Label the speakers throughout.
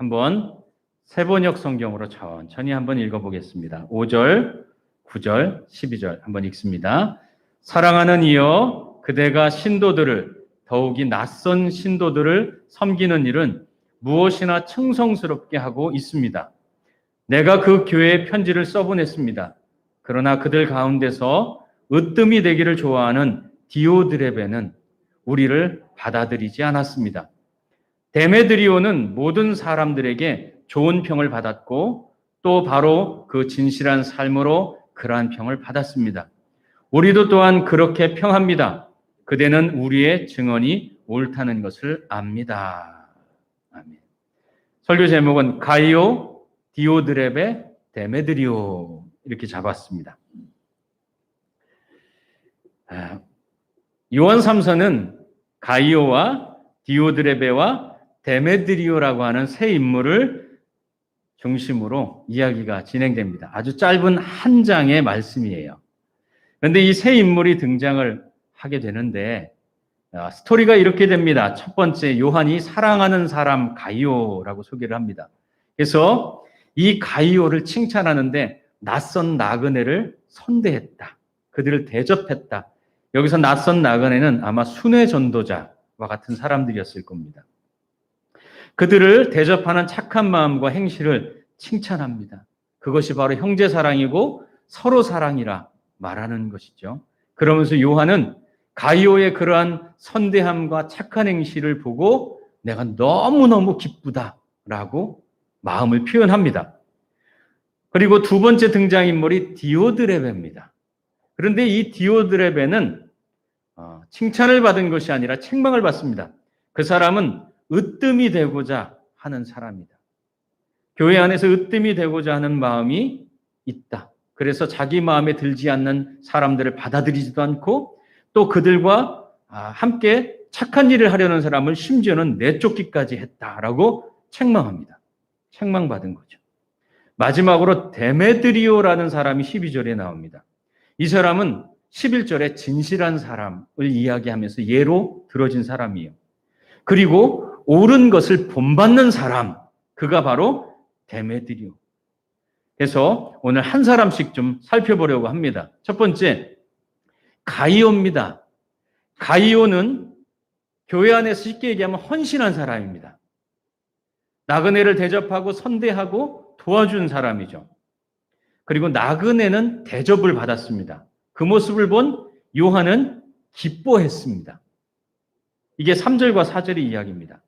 Speaker 1: 한번 세번역 성경으로 천천히 한번 읽어보겠습니다. 5절, 9절, 12절 한번 읽습니다. 사랑하는 이여, 그대가 신도들을, 더욱이 낯선 신도들을 섬기는 일은 무엇이나 충성스럽게 하고 있습니다. 내가 그 교회에 편지를 써보냈습니다. 그러나 그들 가운데서 으뜸이 되기를 좋아하는 디오드레베는 우리를 받아들이지 않았습니다. 데메드리오는 모든 사람들에게 좋은 평을 받았고 또 바로 그 진실한 삶으로 그러한 평을 받았습니다. 우리도 또한 그렇게 평합니다. 그대는 우리의 증언이 옳다는 것을 압니다. 아멘. 설교 제목은 가이오, 디오드레베, 데메드리오 이렇게 잡았습니다. 요한 3서는 가이오와 디오드레베와 데메드리오라고 하는 세 인물을 중심으로 이야기가 진행됩니다. 아주 짧은 한 장의 말씀이에요. 그런데 이 세 인물이 등장을 하게 되는데 스토리가 이렇게 됩니다. 첫 번째, 요한이 사랑하는 사람 가이오라고 소개를 합니다. 그래서 이 가이오를 칭찬하는데 낯선 나그네를 선대했다. 그들을 대접했다. 여기서 낯선 나그네는 아마 순회 전도자와 같은 사람들이었을 겁니다. 그들을 대접하는 착한 마음과 행실을 칭찬합니다. 그것이 바로 형제 사랑이고 서로 사랑이라 말하는 것이죠. 그러면서 요한은 가이오의 그러한 선대함과 착한 행실을 보고 내가 너무너무 기쁘다라고 마음을 표현합니다. 그리고 두 번째 등장인물이 디오드레베입니다. 그런데 이 디오드레베는 칭찬을 받은 것이 아니라 책망을 받습니다. 그 사람은 으뜸이 되고자 하는 사람이다. 교회 안에서 으뜸이 되고자 하는 마음이 있다. 그래서 자기 마음에 들지 않는 사람들을 받아들이지도 않고 또 그들과 함께 착한 일을 하려는 사람을 심지어는 내쫓기까지 했다라고 책망합니다. 책망받은 거죠. 마지막으로 데메드리오라는 사람이 12절에 나옵니다. 이 사람은 11절에 진실한 사람을 이야기하면서 예로 들어진 사람이에요. 그리고 옳은 것을 본받는 사람, 그가 바로 데메드리오. 그래서 오늘 한 사람씩 좀 살펴보려고 합니다. 첫 번째, 가이오입니다. 가이오는 교회 안에서 쉽게 얘기하면 헌신한 사람입니다. 나그네를 대접하고 선대하고 도와준 사람이죠. 그리고 나그네는 대접을 받았습니다. 그 모습을 본 요한은 기뻐했습니다. 이게 3절과 4절의 이야기입니다.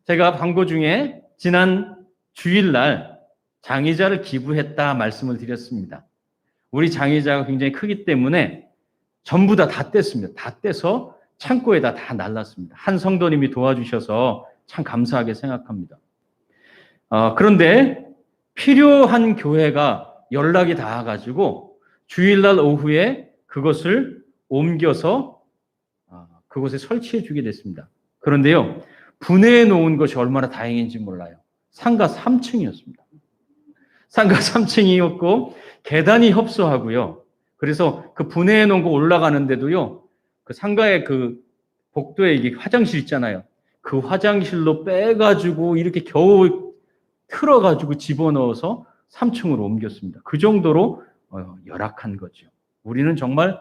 Speaker 1: 제가 광고 중에 지난 주일날 장의자를 기부했다 말씀을 드렸습니다. 우리 장의자가 굉장히 크기 때문에 전부 다 뗐습니다. 다 떼서 창고에다 다 날랐습니다. 한 성도님이 도와주셔서 참 감사하게 생각합니다. 그런데 필요한 교회가 연락이 닿아가지고 주일날 오후에 그것을 옮겨서 그곳에 설치해 주게 됐습니다. 그런데요, 분해해 놓은 것이 얼마나 다행인지 몰라요. 상가 3층이었습니다. 상가 3층이었고 계단이 협소하고요. 그래서 그 분해해 놓은 거 올라가는데도요, 그 상가의 그 복도에 이게 화장실 있잖아요. 그 화장실로 빼가지고 이렇게 겨우 틀어가지고 집어넣어서 3층으로 옮겼습니다. 그 정도로 열악한 거죠. 우리는 정말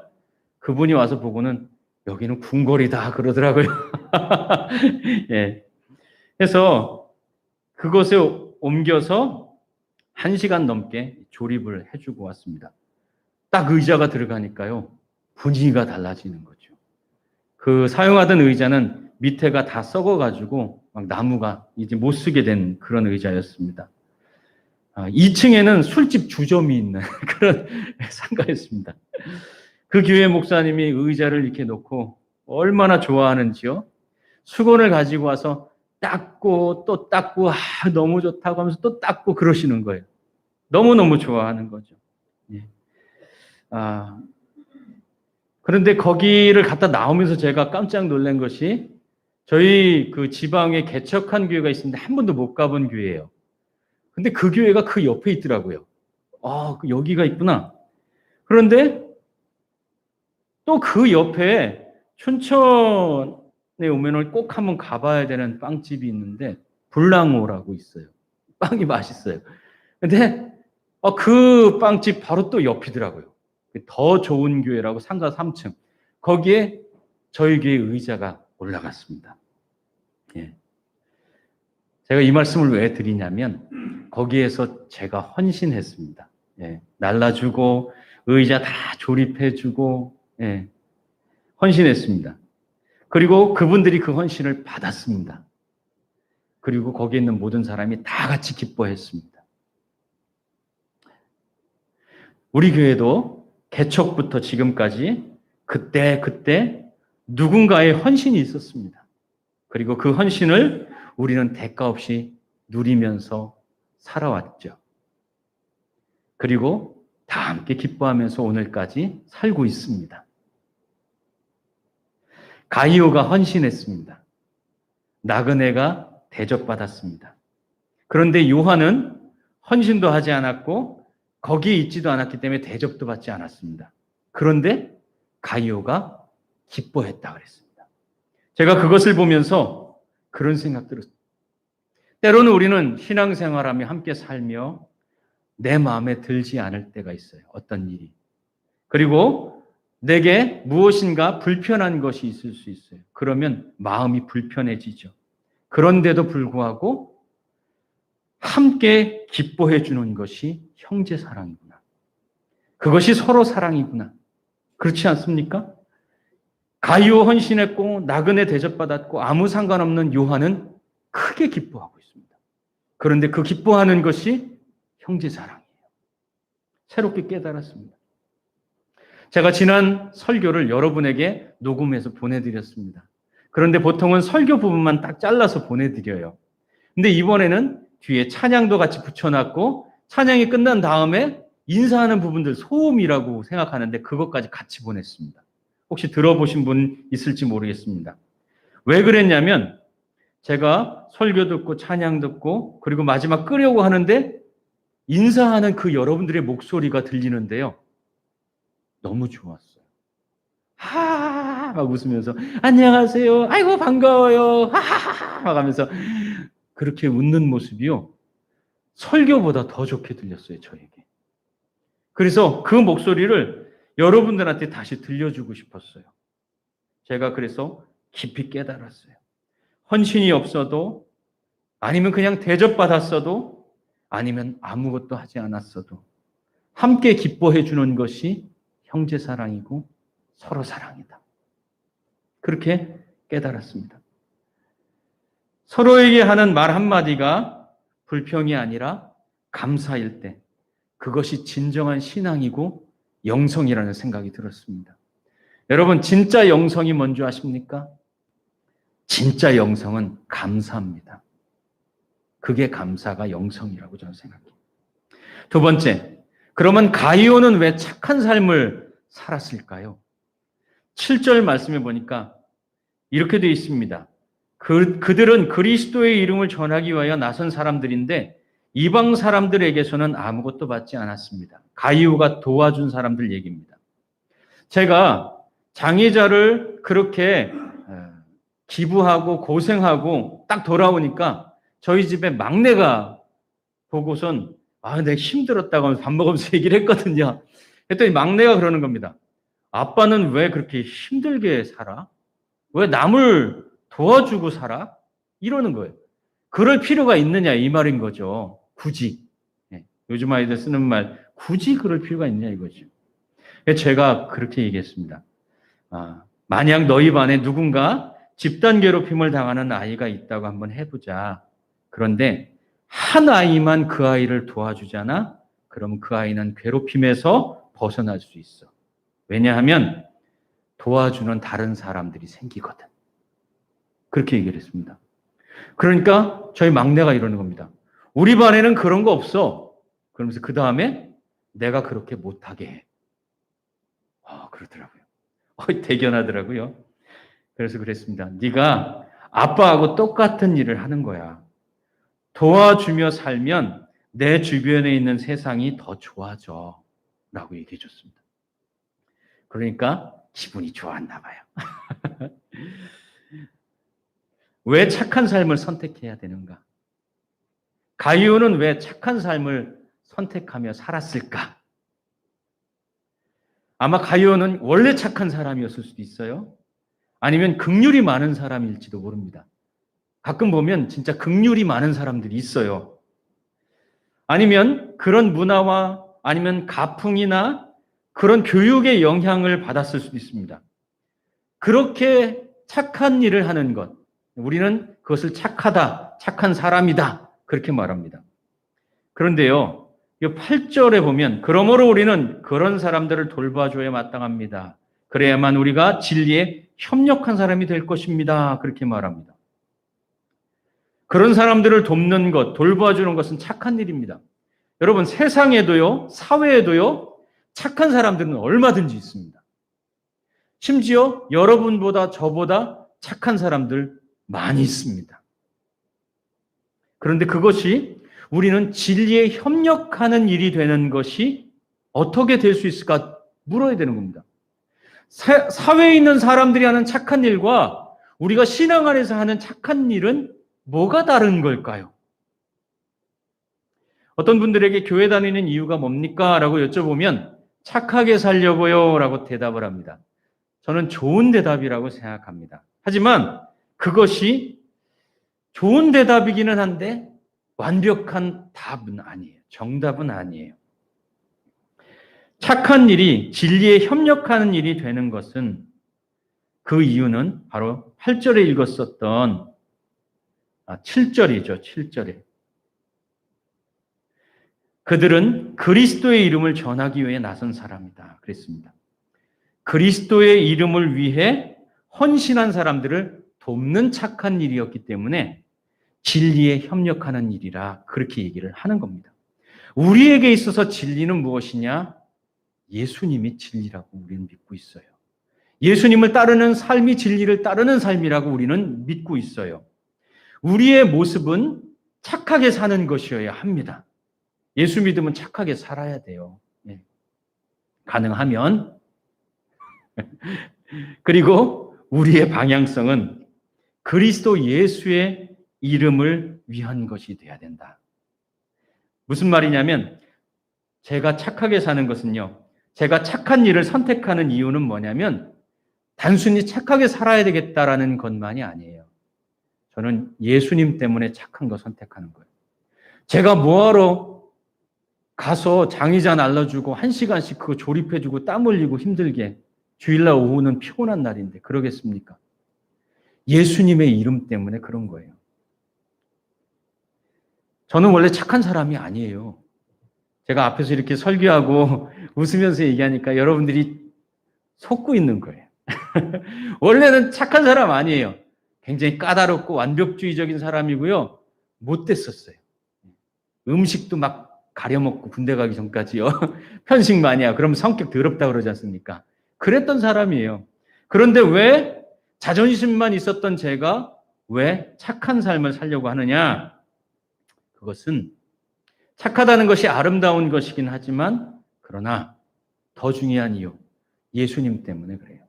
Speaker 1: 그분이 와서 보고는 여기는 궁궐이다 그러더라고요. 예. 그래서 그것에 옮겨서 1시간 넘게 조립을 해주고 왔습니다. 딱 의자가 들어가니까요, 분위기가 달라지는 거죠. 그 사용하던 의자는 밑에가 다 썩어가지고 막 나무가 이제 못 쓰게 된 그런 의자였습니다. 2층에는 술집 주점이 있는 그런 상가였습니다. 그 교회 목사님이 의자를 이렇게 놓고 얼마나 좋아하는지요. 수건을 가지고 와서 닦고 또 닦고 너무 좋다고 하면서 또 닦고 그러시는 거예요. 너무너무 좋아하는 거죠. 예. 그런데 거기를 갔다 나오면서 제가 깜짝 놀란 것이 저희 그 지방에 개척한 교회가 있는데 한 번도 못 가본 교회예요. 근데 그 교회가 그 옆에 있더라고요. 여기가 있구나. 그런데 또 그 옆에 춘천에 오면 꼭 한번 가봐야 되는 빵집이 있는데 불랑오라고 있어요. 빵이 맛있어요. 근데 그 빵집 바로 또 옆이더라고요. 더 좋은 교회라고 상가 3층. 거기에 저희 교회 의자가 올라갔습니다. 예. 제가 이 말씀을 왜 드리냐면 거기에서 제가 헌신했습니다. 예. 날라주고 의자 다 조립해주고 예. 헌신했습니다. 그리고 그분들이 그 헌신을 받았습니다. 그리고 거기에 있는 모든 사람이 다 같이 기뻐했습니다. 우리 교회도 개척부터 지금까지 그때 누군가의 헌신이 있었습니다. 그리고 그 헌신을 우리는 대가 없이 누리면서 살아왔죠. 그리고 다 함께 기뻐하면서 오늘까지 살고 있습니다. 가이오가 헌신했습니다. 나그네가 대접받았습니다. 그런데 요한은 헌신도 하지 않았고 거기에 있지도 않았기 때문에 대접도 받지 않았습니다. 그런데 가이오가 기뻐했다 그랬습니다. 제가 그것을 보면서 그런 생각 들었습니다. 때로는 우리는 신앙생활하며 함께 살며 내 마음에 들지 않을 때가 있어요. 어떤 일이. 그리고 내게 무엇인가 불편한 것이 있을 수 있어요. 그러면 마음이 불편해지죠. 그런데도 불구하고 함께 기뻐해 주는 것이 형제 사랑이구나. 그것이 서로 사랑이구나. 그렇지 않습니까? 가이오 헌신했고 나그네 대접받았고 아무 상관없는 요한은 크게 기뻐하고 있습니다. 그런데 그 기뻐하는 것이 형제 사랑이에요. 새롭게 깨달았습니다. 제가 지난 설교를 여러분에게 녹음해서 보내드렸습니다. 그런데 보통은 설교 부분만 딱 잘라서 보내드려요. 근데 이번에는 뒤에 찬양도 같이 붙여놨고 찬양이 끝난 다음에 인사하는 부분들 소음이라고 생각하는데 그것까지 같이 보냈습니다. 혹시 들어보신 분 있을지 모르겠습니다. 왜 그랬냐면 제가 설교 듣고 찬양 듣고 그리고 마지막 끄려고 하는데 인사하는 그 여러분들의 목소리가 들리는데요. 너무 좋았어요. 하하하 막 웃으면서 안녕하세요. 아이고 반가워요. 하하하 막 하면서 그렇게 웃는 모습이요. 설교보다 더 좋게 들렸어요. 저에게. 그래서 그 목소리를 여러분들한테 다시 들려주고 싶었어요. 제가 그래서 깊이 깨달았어요. 헌신이 없어도 아니면 그냥 대접받았어도 아니면 아무것도 하지 않았어도 함께 기뻐해 주는 것이 형제 사랑이고 서로 사랑이다. 그렇게 깨달았습니다. 서로에게 하는 말 한마디가 불평이 아니라 감사일 때 그것이 진정한 신앙이고 영성이라는 생각이 들었습니다. 여러분 진짜 영성이 뭔지 아십니까? 진짜 영성은 감사입니다. 그게 감사가 영성이라고 저는 생각해요. 두 번째, 그러면 가이오는 왜 착한 삶을 살았을까요? 7절 말씀해 보니까 이렇게 되어 있습니다. 그들은 그리스도의 이름을 전하기 위하여 나선 사람들인데 이방 사람들에게서는 아무것도 받지 않았습니다. 가이오가 도와준 사람들 얘기입니다. 제가 장의자를 그렇게 기부하고 고생하고 딱 돌아오니까 저희 집에 막내가 보고선 내가 힘들었다고 하면서 밥 먹으면서 얘기를 했거든요. 그랬더니 막내가 그러는 겁니다. 아빠는 왜 그렇게 힘들게 살아? 왜 남을 도와주고 살아? 이러는 거예요. 그럴 필요가 있느냐 이 말인 거죠. 굳이. 요즘 아이들 쓰는 말 굳이 그럴 필요가 있냐 이거죠. 제가 그렇게 얘기했습니다. 만약 너희 반에 누군가 집단 괴롭힘을 당하는 아이가 있다고 한번 해보자. 그런데 한 아이만 그 아이를 도와주잖아? 그럼 그 아이는 괴롭힘에서 벗어날 수 있어. 왜냐하면 도와주는 다른 사람들이 생기거든. 그렇게 얘기를 했습니다. 그러니까 저희 막내가 이러는 겁니다. 우리 반에는 그런 거 없어. 그러면서 그 다음에 내가 그렇게 못하게 해. 그러더라고요. 대견하더라고요. 그래서 그랬습니다. 네가 아빠하고 똑같은 일을 하는 거야. 도와주며 살면 내 주변에 있는 세상이 더 좋아져. 라고 얘기해 줬습니다. 그러니까 기분이 좋았나 봐요. 왜 착한 삶을 선택해야 되는가? 가이오는 왜 착한 삶을 선택하며 살았을까? 아마 가이오는 원래 착한 사람이었을 수도 있어요. 아니면 긍휼이 많은 사람일지도 모릅니다. 가끔 보면 진짜 긍휼이 많은 사람들이 있어요. 아니면 그런 문화와 아니면 가풍이나 그런 교육의 영향을 받았을 수도 있습니다. 그렇게 착한 일을 하는 것, 우리는 그것을 착하다, 착한 사람이다, 그렇게 말합니다. 그런데요, 이 8절에 보면, 그러므로 우리는 그런 사람들을 돌봐줘야 마땅합니다. 그래야만 우리가 진리에 협력한 사람이 될 것입니다. 그렇게 말합니다. 그런 사람들을 돕는 것, 돌봐주는 것은 착한 일입니다. 여러분, 세상에도요, 사회에도요, 착한 사람들은 얼마든지 있습니다. 심지어 여러분보다 저보다 착한 사람들 많이 있습니다. 그런데 그것이 우리는 진리에 협력하는 일이 되는 것이 어떻게 될 수 있을까 물어야 되는 겁니다. 사회에 있는 사람들이 하는 착한 일과 우리가 신앙 안에서 하는 착한 일은 뭐가 다른 걸까요? 어떤 분들에게 교회 다니는 이유가 뭡니까? 라고 여쭤보면 착하게 살려고요 라고 대답을 합니다. 저는 좋은 대답이라고 생각합니다. 하지만 그것이 좋은 대답이기는 한데 완벽한 답은 아니에요. 정답은 아니에요. 착한 일이 진리에 협력하는 일이 되는 것은 그 이유는 바로 8절에 읽었었던 7절이죠. 7절에. 그들은 그리스도의 이름을 전하기 위해 나선 사람이다. 그랬습니다. 그리스도의 이름을 위해 헌신한 사람들을 돕는 착한 일이었기 때문에 진리에 협력하는 일이라 그렇게 얘기를 하는 겁니다. 우리에게 있어서 진리는 무엇이냐? 예수님이 진리라고 우리는 믿고 있어요. 예수님을 따르는 삶이 진리를 따르는 삶이라고 우리는 믿고 있어요. 우리의 모습은 착하게 사는 것이어야 합니다. 예수 믿으면 착하게 살아야 돼요. 네. 가능하면. 그리고 우리의 방향성은 그리스도 예수의 이름을 위한 것이 돼야 된다. 무슨 말이냐면 제가 착하게 사는 것은요. 제가 착한 일을 선택하는 이유는 뭐냐면 단순히 착하게 살아야 되겠다라는 것만이 아니에요. 저는 예수님 때문에 착한 거 선택하는 거예요. 제가 뭐하러 가서 장의자 날라주고 1시간씩 그거 조립해주고 땀 흘리고 힘들게 주일날 오후는 피곤한 날인데 그러겠습니까? 예수님의 이름 때문에 그런 거예요. 저는 원래 착한 사람이 아니에요. 제가 앞에서 이렇게 설교하고 웃으면서 얘기하니까 여러분들이 속고 있는 거예요. 원래는 착한 사람 아니에요. 굉장히 까다롭고 완벽주의적인 사람이고요. 못됐었어요. 음식도 막 가려먹고 군대 가기 전까지요. 편식 많이 하고 그러면 성격 더럽다 그러지 않습니까? 그랬던 사람이에요. 그런데 왜 자존심만 있었던 제가 왜 착한 삶을 살려고 하느냐? 그것은 착하다는 것이 아름다운 것이긴 하지만 그러나 더 중요한 이유, 예수님 때문에 그래요.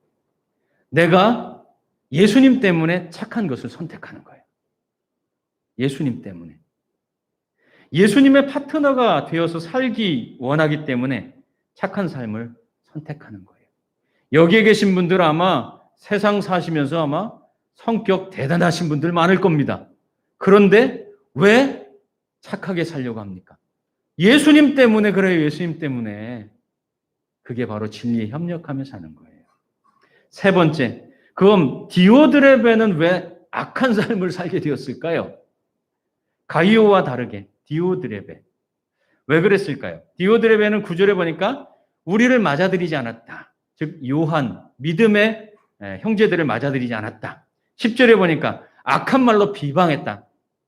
Speaker 1: 내가 예수님 때문에 착한 것을 선택하는 거예요. 예수님 때문에. 예수님의 파트너가 되어서 살기 원하기 때문에 착한 삶을 선택하는 거예요. 여기에 계신 분들 아마 세상 사시면서 아마 성격 대단하신 분들 많을 겁니다. 그런데 왜 착하게 살려고 합니까? 예수님 때문에 그래요. 예수님 때문에. 그게 바로 진리에 협력하며 사는 거예요. 세 번째, 그럼 디오드레베는 왜 악한 삶을 살게 되었을까요? 가이오와 다르게 디오드레베. 왜 그랬을까요? 디오드레베는 9절에 보니까 우리를 맞아들이지 않았다. 즉 요한, 믿음의 형제들을 맞아들이지 않았다. 10절에 보니까 악한 말로 비방했다.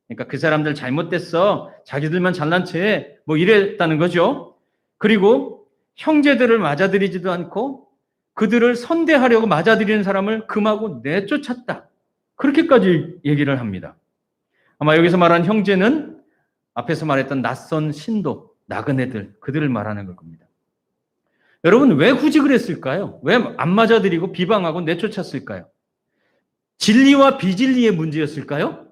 Speaker 1: 그러니까 그 사람들 잘못됐어. 자기들만 잘난 채 뭐 이랬다는 거죠. 그리고 형제들을 맞아들이지도 않고 그들을 선대하려고 맞아들이는 사람을 금하고 내쫓았다. 그렇게까지 얘기를 합니다. 아마 여기서 말한 형제는 앞에서 말했던 낯선 신도, 나그네들, 그들을 말하는 걸 겁니다. 여러분 왜 굳이 그랬을까요? 왜 안 맞아들이고 비방하고 내쫓았을까요? 진리와 비진리의 문제였을까요?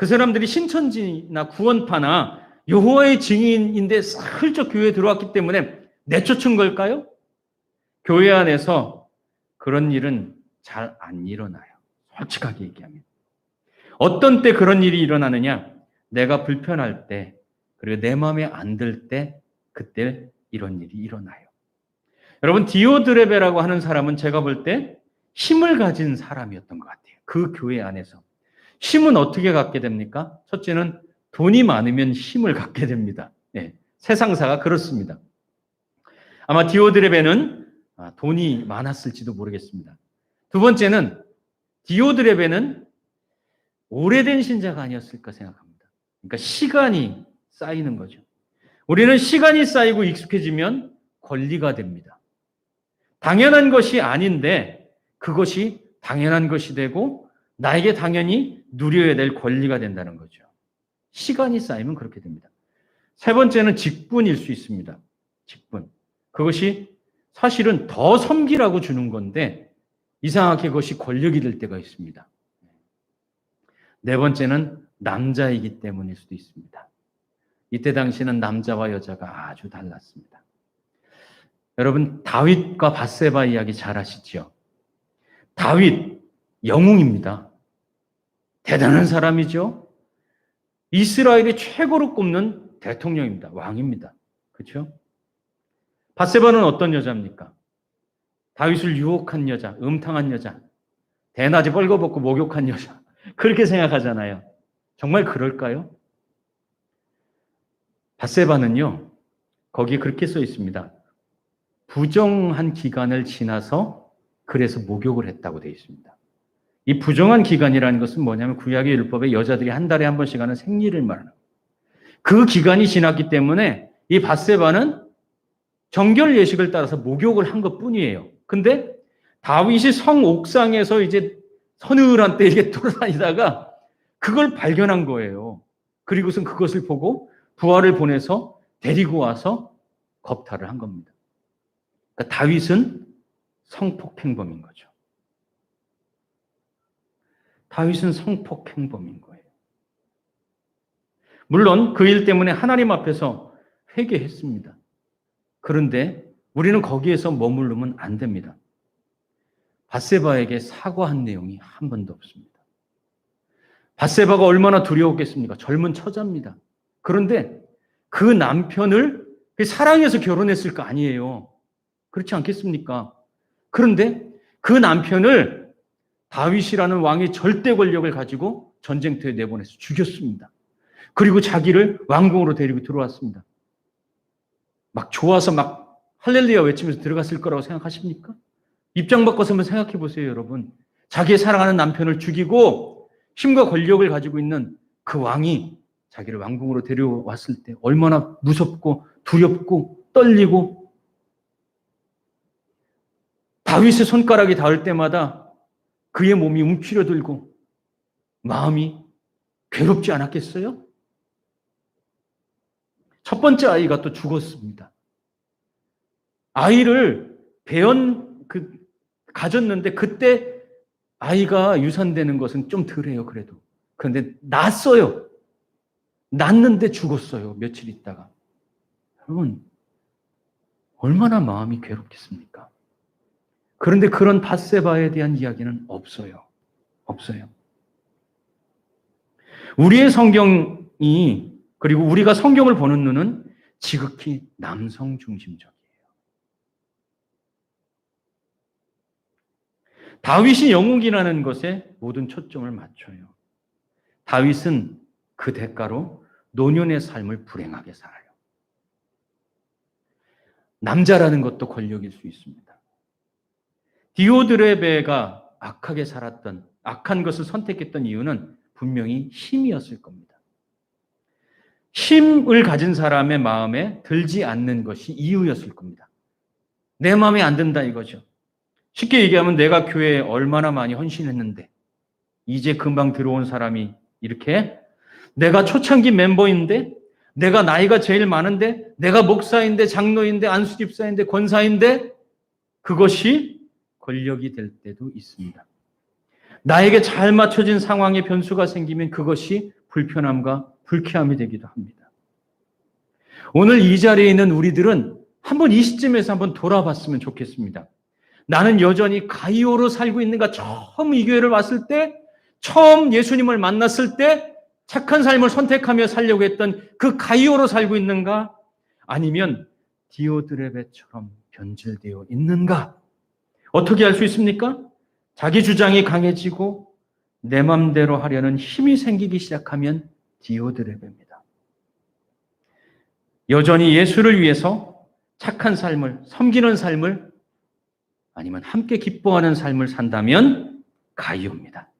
Speaker 1: 그 사람들이 신천지나 구원파나 여호와의 증인인데 슬쩍 교회에 들어왔기 때문에 내쫓은 걸까요? 교회 안에서 그런 일은 잘 안 일어나요. 솔직하게 얘기하면. 어떤 때 그런 일이 일어나느냐? 내가 불편할 때, 그리고 내 마음에 안 들 때, 그때 이런 일이 일어나요. 여러분, 디오드레베라고 하는 사람은 제가 볼 때 힘을 가진 사람이었던 것 같아요. 그 교회 안에서. 힘은 어떻게 갖게 됩니까? 첫째는 돈이 많으면 힘을 갖게 됩니다. 네, 세상사가 그렇습니다. 아마 디오드레베는 돈이 많았을지도 모르겠습니다. 두 번째는 디오드레베는 오래된 신자가 아니었을까 생각합니다. 그러니까 시간이 쌓이는 거죠. 우리는 시간이 쌓이고 익숙해지면 권리가 됩니다. 당연한 것이 아닌데 그것이 당연한 것이 되고 나에게 당연히 누려야 될 권리가 된다는 거죠. 시간이 쌓이면 그렇게 됩니다. 세 번째는 직분일 수 있습니다. 직분. 그것이 사실은 더 섬기라고 주는 건데 이상하게 그것이 권력이 될 때가 있습니다. 네 번째는 남자이기 때문일 수도 있습니다. 이때 당시는 남자와 여자가 아주 달랐습니다. 여러분, 다윗과 밧세바 이야기 잘 아시죠? 다윗, 영웅입니다. 대단한 사람이죠. 이스라엘의 최고로 꼽는 대통령입니다. 왕입니다. 그렇죠? 밧세바는 어떤 여자입니까? 다윗을 유혹한 여자, 음탕한 여자, 대낮에 벌거벗고 목욕한 여자. 그렇게 생각하잖아요. 정말 그럴까요? 밧세바는요, 거기에 그렇게 써 있습니다. 부정한 기간을 지나서 그래서 목욕을 했다고 되어 있습니다. 이 부정한 기간이라는 것은 뭐냐면 구약의 율법에 여자들이 한 달에 한 번씩 하는 생리를 말하는 거예요. 그 기간이 지났기 때문에 이 밧세바는 정결 예식을 따라서 목욕을 한 것뿐이에요. 근데 다윗이 성 옥상에서 이제 서늘한 때 이렇게 돌아다니다가 그걸 발견한 거예요. 그리고선 그것을 보고 부하를 보내서 데리고 와서 겁탈을 한 겁니다. 그러니까 다윗은 성폭행범인 거죠. 다윗은 성폭행범인 거예요. 물론 그 일 때문에 하나님 앞에서 회개했습니다. 그런데 우리는 거기에서 머무르면 안 됩니다. 밧세바에게 사과한 내용이 한 번도 없습니다. 밧세바가 얼마나 두려웠겠습니까? 젊은 처자입니다. 그런데 그 남편을 사랑해서 결혼했을 거 아니에요. 그렇지 않겠습니까? 그런데 그 남편을 다윗이라는 왕의 절대 권력을 가지고 전쟁터에 내보내서 죽였습니다. 그리고 자기를 왕궁으로 데리고 들어왔습니다. 막 좋아서 막 할렐루야 외치면서 들어갔을 거라고 생각하십니까? 입장 바꿔서 한번 생각해 보세요, 여러분. 자기의 사랑하는 남편을 죽이고 힘과 권력을 가지고 있는 그 왕이 자기를 왕궁으로 데려왔을 때 얼마나 무섭고 두렵고 떨리고 다윗의 손가락이 닿을 때마다 그의 몸이 움츠려들고 마음이 괴롭지 않았겠어요? 첫 번째 아이가 또 죽었습니다. 아이를 가졌는데 그때 아이가 유산되는 것은 좀 덜해요, 그래도. 그런데 낳았어요. 낳았는데 죽었어요, 며칠 있다가. 여러분, 얼마나 마음이 괴롭겠습니까? 그런데 그런 밧세바에 대한 이야기는 없어요. 없어요. 우리의 성경이, 그리고 우리가 성경을 보는 눈은 지극히 남성 중심적이에요. 다윗이 영웅이라는 것에 모든 초점을 맞춰요. 다윗은 그 대가로 노년의 삶을 불행하게 살아요. 남자라는 것도 권력일 수 있습니다. 디오드레베가 악하게 살았던, 악한 것을 선택했던 이유는 분명히 힘이었을 겁니다. 힘을 가진 사람의 마음에 들지 않는 것이 이유였을 겁니다. 내 마음에 안 든다 이거죠. 쉽게 얘기하면 내가 교회에 얼마나 많이 헌신했는데 이제 금방 들어온 사람이 이렇게 내가 초창기 멤버인데 내가 나이가 제일 많은데 내가 목사인데 장로인데 안수집사인데 권사인데 그것이 권력이 될 때도 있습니다. 나에게 잘 맞춰진 상황에 변수가 생기면 그것이 불편함과 불쾌함이 되기도 합니다. 오늘 이 자리에 있는 우리들은 한번 이 시점에서 한번 돌아봤으면 좋겠습니다. 나는 여전히 가이오로 살고 있는가? 처음 이 교회를 왔을 때, 처음 예수님을 만났을 때 착한 삶을 선택하며 살려고 했던 그 가이오로 살고 있는가? 아니면 디오드레베처럼 변질되어 있는가? 어떻게 알 수 있습니까? 자기 주장이 강해지고 내 맘대로 하려는 힘이 생기기 시작하면 디오드레베입니다. 여전히 예수를 위해서 착한 삶을, 섬기는 삶을, 아니면 함께 기뻐하는 삶을 산다면 가이오입니다.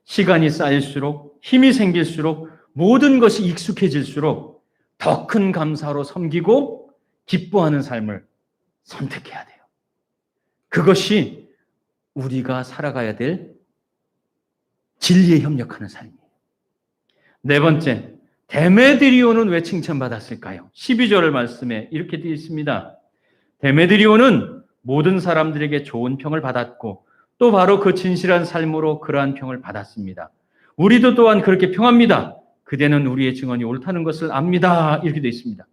Speaker 1: 시간이 쌓일수록, 힘이 생길수록, 모든 것이 익숙해질수록 더 큰 감사로 섬기고 기뻐하는 삶을 선택해야 돼요. 그것이 우리가 살아가야 될 진리에 협력하는 삶이에요. 네 번째, 데메드리오는 왜 칭찬받았을까요? 12절 말씀에 이렇게 되어 있습니다. 데메드리오는 모든 사람들에게 좋은 평을 받았고 또 바로 그 진실한 삶으로 그러한 평을 받았습니다. 우리도 또한 그렇게 평합니다. 그대는 우리의 증언이 옳다는 것을 압니다. 이렇게 되어 있습니다.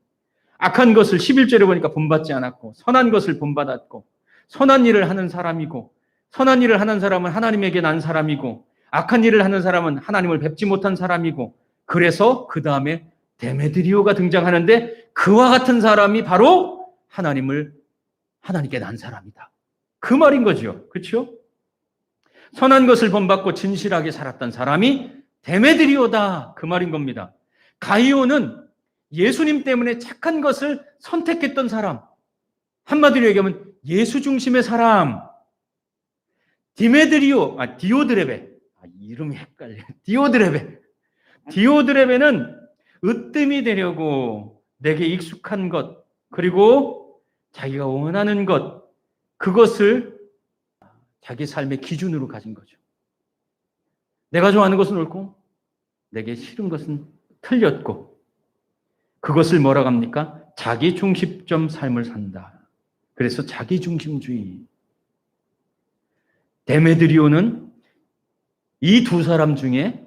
Speaker 1: 악한 것을 11절에 보니까 본받지 않았고 선한 것을 본받았고 선한 일을 하는 사람이고 선한 일을 하는 사람은 하나님에게 난 사람이고 악한 일을 하는 사람은 하나님을 뵙지 못한 사람이고 그래서 그 다음에 데메드리오가 등장하는데 그와 같은 사람이 바로 하나님께 난 사람이다. 그 말인 거죠. 그렇죠? 선한 것을 본받고 진실하게 살았던 사람이 데메드리오다. 그 말인 겁니다. 가이오는 예수님 때문에 착한 것을 선택했던 사람. 한마디로 얘기하면 예수 중심의 사람. 디오드레베. 이름이 헷갈려. 디오드레베는 으뜸이 되려고 내게 익숙한 것, 그리고 자기가 원하는 것, 그것을 자기 삶의 기준으로 가진 거죠. 내가 좋아하는 것은 옳고 내게 싫은 것은 틀렸고 그것을 뭐라고 합니까? 자기 중심점 삶을 산다. 그래서 자기 중심주의. 데메드리오는 이 두 사람 중에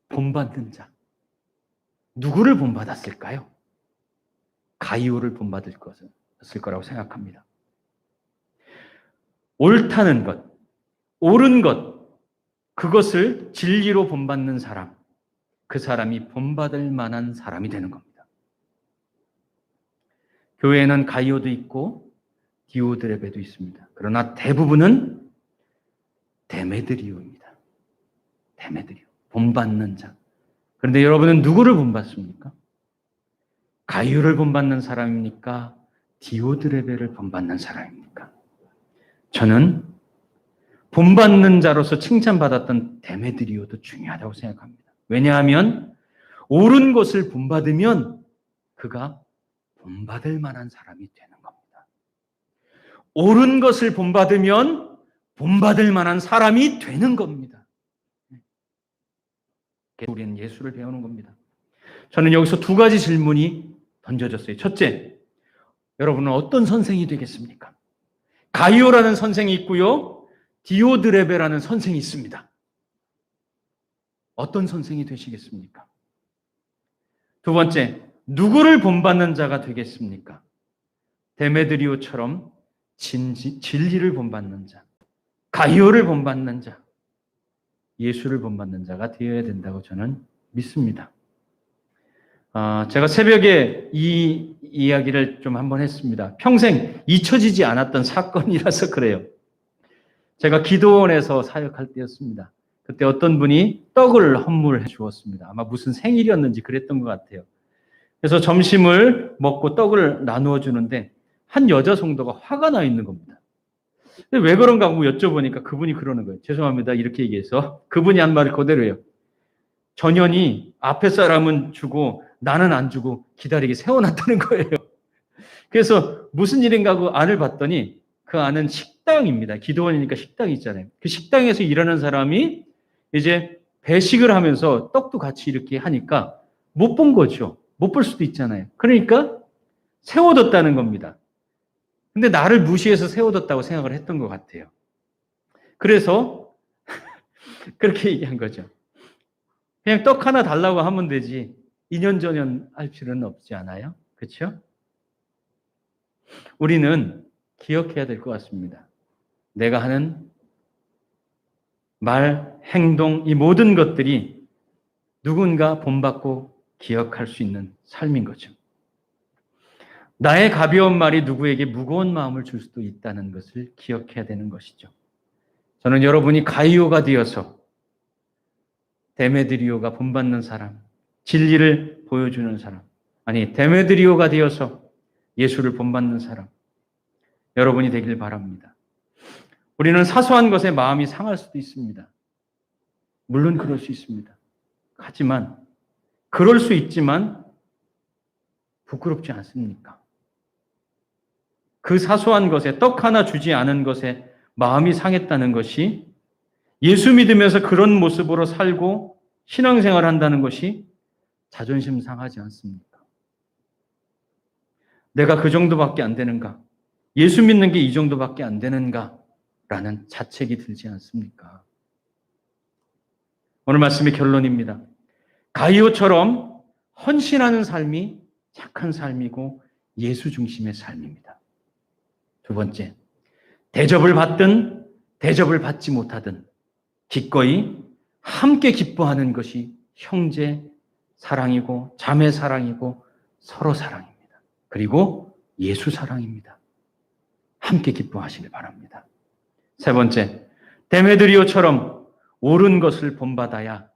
Speaker 1: 본받는 자. 누구를 본받았을까요? 가이오를 본받을 것을 거라고 생각합니다. 옳다는 것, 옳은 것, 그것을 진리로 본받는 사람, 그 사람이 본받을 만한 사람이 되는 겁니다. 교회에는 가이오도 있고 디오드레베도 있습니다. 그러나 대부분은 데메드리오입니다. 데메드리오, 본받는 자. 그런데 여러분은 누구를 본받습니까? 가이오를 본받는 사람입니까? 디오드레베를 본받는 사람입니까? 저는 본받는 자로서 칭찬받았던 데메드리오도 중요하다고 생각합니다. 왜냐하면 옳은 것을 본받으면 그가 본받을 만한 사람이 되는 겁니다. 옳은 것을 본받으면 본받을 만한 사람이 되는 겁니다. 우리는 예수를 배우는 겁니다. 저는 여기서 두 가지 질문이 던져졌어요. 첫째, 여러분은 어떤 선생이 되겠습니까? 가이오라는 선생이 있고요. 디오드레베라는 선생이 있습니다. 어떤 선생이 되시겠습니까? 두 번째, 누구를 본받는 자가 되겠습니까? 데메드리오처럼 진리를 본받는 자, 가이오를 본받는 자, 예수를 본받는 자가 되어야 된다고 저는 믿습니다. 제가 새벽에 이 이야기를 좀 한번 했습니다. 평생 잊혀지지 않았던 사건이라서 그래요. 제가 기도원에서 사역할 때였습니다. 그때 어떤 분이 떡을 헌물해 주었습니다. 아마 무슨 생일이었는지 그랬던 것 같아요. 그래서 점심을 먹고 떡을 나누어 주는데 한 여자 성도가 화가 나 있는 겁니다. 왜 그런가 하고 여쭤보니까 그분이 그러는 거예요. 죄송합니다. 이렇게 얘기해서 그분이 한 말을 그대로예요. 전현이 앞에 사람은 주고 나는 안 주고 기다리게 세워놨다는 거예요. 그래서 무슨 일인가 하고 안을 봤더니 그 안은 식당입니다. 기도원이니까 식당이 있잖아요. 그 식당에서 일하는 사람이 이제 배식을 하면서 떡도 같이 이렇게 하니까 못 본 거죠. 못 볼 수도 있잖아요. 그러니까 세워뒀다는 겁니다. 근데 나를 무시해서 세워뒀다고 생각을 했던 것 같아요. 그래서 그렇게 얘기한 거죠. 그냥 떡 하나 달라고 하면 되지. 이년저년 할 필요는 없지 않아요? 그렇죠? 우리는 기억해야 될 것 같습니다. 내가 하는 말, 행동, 이 모든 것들이 누군가 본받고 기억할 수 있는 삶인 거죠. 나의 가벼운 말이 누구에게 무거운 마음을 줄 수도 있다는 것을 기억해야 되는 것이죠. 저는 여러분이 가이오가 되어서 데메드리오가 본받는 사람, 진리를 보여주는 사람, 아니 데메드리오가 되어서 예수를 본받는 사람, 여러분이 되길 바랍니다. 우리는 사소한 것에 마음이 상할 수도 있습니다. 물론 그럴 수 있습니다. 하지만 그럴 수 있지만 부끄럽지 않습니까? 그 사소한 것에 떡 하나 주지 않은 것에 마음이 상했다는 것이 예수 믿으면서 그런 모습으로 살고 신앙생활 한다는 것이 자존심 상하지 않습니까? 내가 그 정도밖에 안 되는가? 예수 믿는 게 이 정도밖에 안 되는가? 라는 자책이 들지 않습니까? 오늘 말씀의 결론입니다. 가이오처럼 헌신하는 삶이 착한 삶이고 예수 중심의 삶입니다. 두 번째, 대접을 받든 대접을 받지 못하든 기꺼이 함께 기뻐하는 것이 형제 사랑이고 자매 사랑이고 서로 사랑입니다. 그리고 예수 사랑입니다. 함께 기뻐하시길 바랍니다. 세 번째, 데메드리오처럼 옳은 것을 본받아야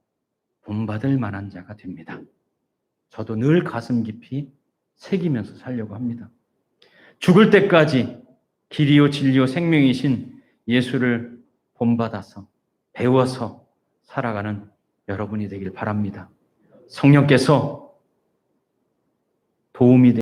Speaker 1: 본받을 만한 자가 됩니다. 저도 늘 가슴 깊이 새기면서 살려고 합니다. 죽을 때까지 길이요 진리요 생명이신 예수를 본받아서 배워서 살아가는 여러분이 되길 바랍니다. 성령께서 도움이